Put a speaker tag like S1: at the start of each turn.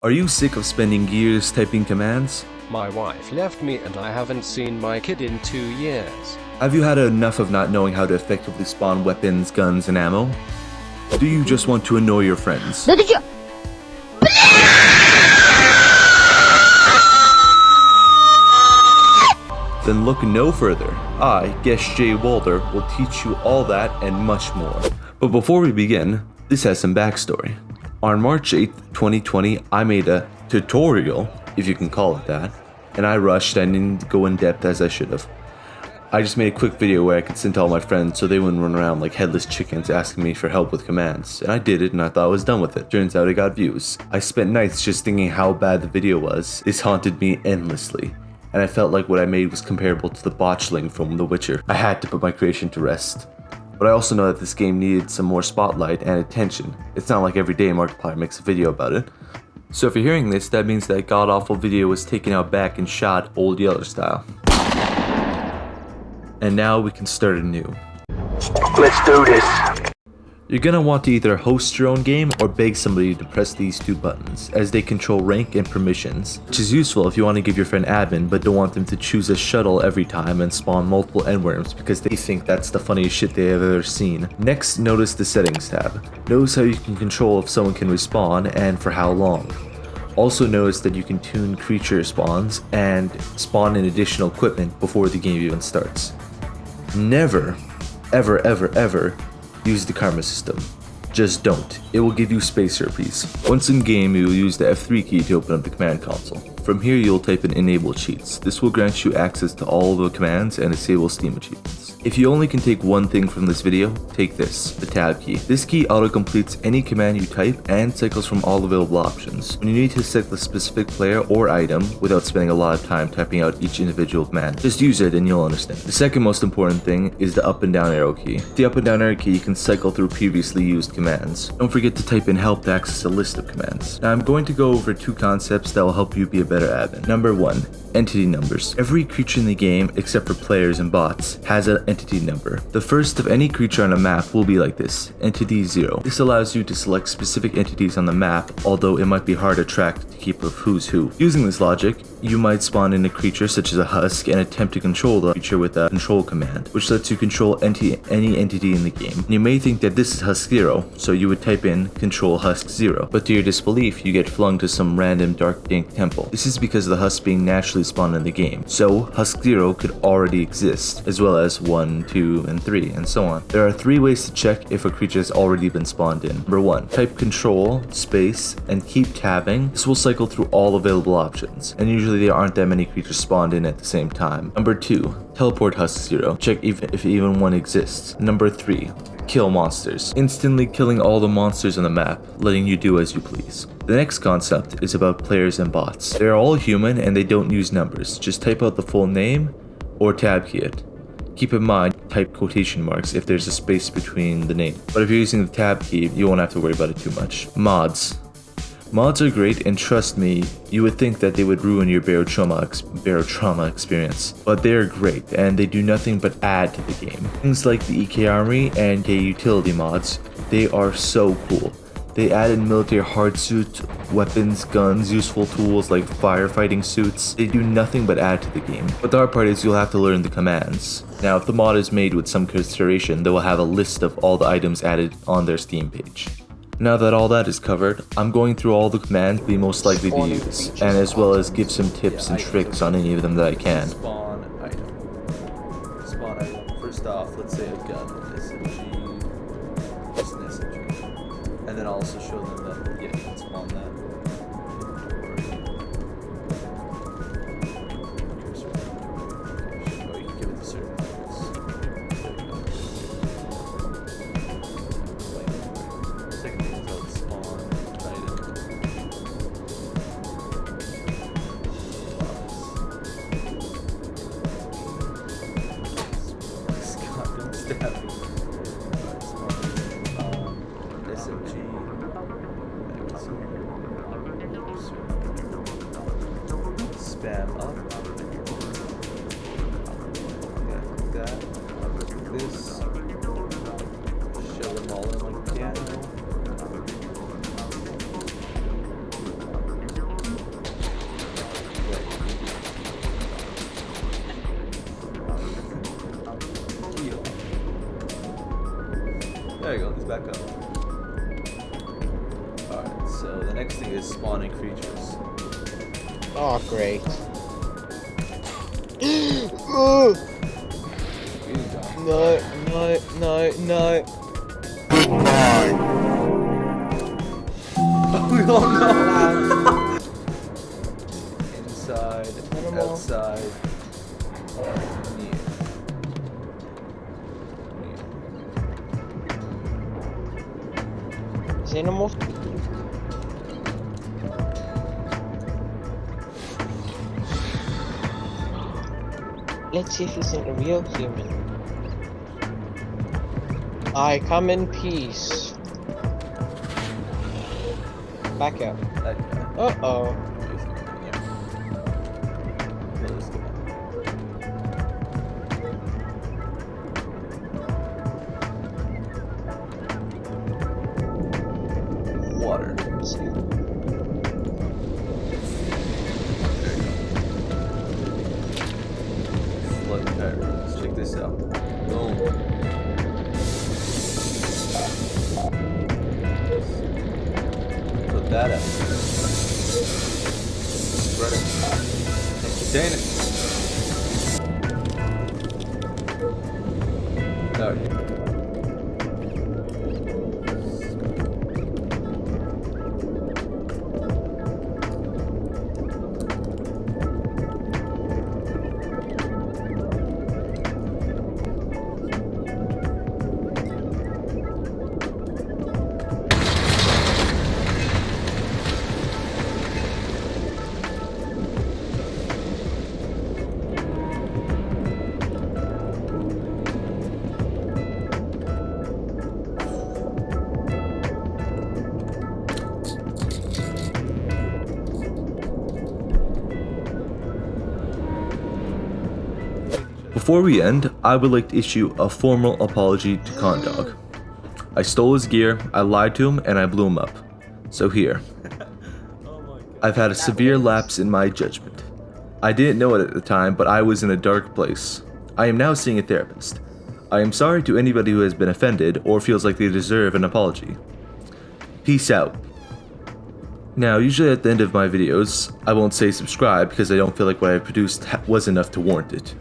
S1: Are you sick of spending years typing commands?
S2: My wife left me and I haven't seen my kid in 2 years.
S1: Have you had enough of not knowing how to effectively spawn weapons, guns, and ammo? Do you just want to annoy your friends? Then look no further. I, Guest J. Walder, will teach you all that and much more. But before we begin, this has some backstory. On March 8th, 2020, I made a tutorial, if you can call it that, and I rushed and didn't go in depth as I should have. I just made a quick video where I could send to all my friends so they wouldn't run around like headless chickens asking me for help with commands. And I did it and I thought I was done with it. Turns out it got views. I spent nights just thinking how bad the video was. This haunted me endlessly. And I felt like what I made was comparable to the botchling from The Witcher. I had to put my creation to rest. But I also know that this game needed some more spotlight and attention. It's not like every day Markiplier makes a video about it. So if you're hearing this, that means that god-awful video was taken out back and shot Old Yeller style. And now we can start anew.
S3: Let's do this.
S1: You're gonna want to either host your own game or beg somebody to press these two buttons, as they control rank and permissions, which is useful if you want to give your friend admin but don't want them to choose a shuttle every time and spawn multiple endworms because they think that's the funniest shit they have ever seen. Next, notice the settings tab. Notice how you can control if someone can respawn and for how long. Also notice that you can tune creature spawns and spawn in additional equipment before the game even starts. Never, ever, ever, ever use the karma system. Just don't. It will give you space herpes. Once in game, you will use the F3 key to open up the command console. From here, you'll type in enable cheats. This will grant you access to all the commands and disable Steam achievements. If you only can take one thing from this video, take this, the tab key. This key auto-completes any command you type and cycles from all available options. When you need to set the specific player or item without spending a lot of time typing out each individual command, just use it and you'll understand. The second most important thing is the up and down arrow key. With the up and down arrow key, you can cycle through previously used commands. Don't forget to type in help to access a list of commands. Now I'm going to go over two concepts that will help you be a better admin. Number 1. Entity numbers. Every creature in the game, except for players and bots, has an entity number. The first of any creature on a map will be like this, entity 0. This allows you to select specific entities on the map, although it might be hard to track to keep of who's who. Using this logic, you might spawn in a creature such as a husk and attempt to control the creature with a control command, which lets you control any entity in the game. And you may think that this is husk 0, so you would type in control husk 0, but to your disbelief, you get flung to some random dark dank temple. This is because of the husk being naturally spawned in the game, so husk 0 could already exist, as well as 1, 2, and 3, and so on. There are 3 ways to check if a creature has already been spawned in. Number 1, type control, space, and keep tabbing. This will cycle through all available options, and usually there aren't that many creatures spawned in at the same time. Number 2, teleport husk 0. Check if even one exists. Number 3, kill monsters. Instantly killing all the monsters on the map, letting you do as you please. The next concept is about players and bots. They're all human and they don't use numbers. Just type out the full name or tab key it. Keep in mind, type quotation marks if there's a space between the name. But if you're using the tab key, you won't have to worry about it too much. Mods. Mods are great, and trust me, you would think that they would ruin your Barotrauma experience. But they are great, and they do nothing but add to the game. Things like the EK Armory and K Utility mods, they are so cool. They added military hard suits, weapons, guns, useful tools like firefighting suits. They do nothing but add to the game. But the hard part is you'll have to learn the commands. Now, if the mod is made with some consideration, they will have a list of all the items added on their Steam page. Now that all that is covered, I'm going through all the commands we most likely to use, and as well as give some tips and tricks on any of them that I can.
S4: Spawn item. Spawn item. First off, let's say a gun, SMG, just an SMG. And then I'll also show them that, yeah, you can spawn that. Or you can give it to certain items. There we go. Second thing is called spawn item. Goddamn stabbing. SMG. Spam up. Okay, like that. Like this. Shove them all in like piano. back up. Alright, so the next thing is spawning creatures.
S5: Oh, great. Oh,
S4: You go.
S5: no, no, no, no.
S4: Oh no! Inside,
S5: Animal.
S4: outside.
S5: Xenomorph? Let's see if he's a real human. I come in peace. Back up.
S4: That guy.
S5: Uh-oh.
S4: Kill this guy. Water.
S5: Let's see.
S4: Flood pattern. Let's check this out. Boom. Put that out. Spread it. Contain it. Alright.
S1: Before we end, I would like to issue a formal apology to Condog. I stole his gear, I lied to him, and I blew him up. So here. I've had a severe lapse in my judgment. I didn't know it at the time, but I was in a dark place. I am now seeing a therapist. I am sorry to anybody who has been offended or feels like they deserve an apology. Peace out. Now, usually at the end of my videos, I won't say subscribe because I don't feel like what I produced was enough to warrant it.